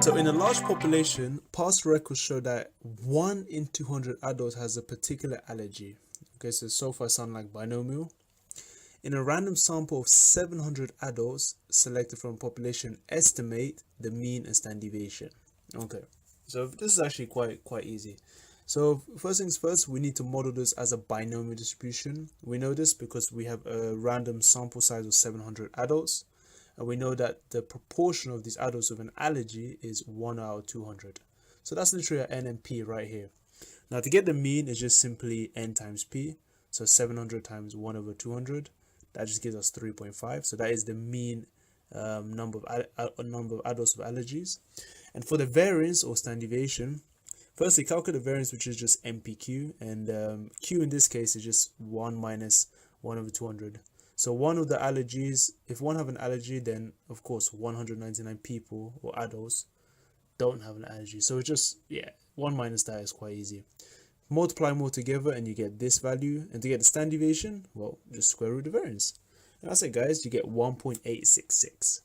So in a large population, past records show that 1 in 200 adults has a particular allergy. Okay, so far sound like binomial. In a random sample of 700 adults selected from population, estimate the mean and standard deviation. Okay, so this is actually quite easy. So first things first, we need to model this as a binomial distribution. We know this because we have a random sample size of 700 adults. And we know that the proportion of these adults with an allergy is 1 out of 200. So that's literally an N and P right here. Now to get the mean is just simply N times P. So 700 times 1 over 200. That just gives us 3.5. So that is the mean number of adults with allergies. And for the variance or standard deviation, firstly calculate the variance, which is just MPQ. And Q in this case is just 1 minus 1 over 200. So one of the allergies, if one have an allergy, then of course 199 people or adults don't have an allergy. So it's just, yeah, 1 minus that is quite easy. Multiply them all together and you get this value. And to get the standard deviation, well, just square root the variance. And that's it, guys. You get 1.866.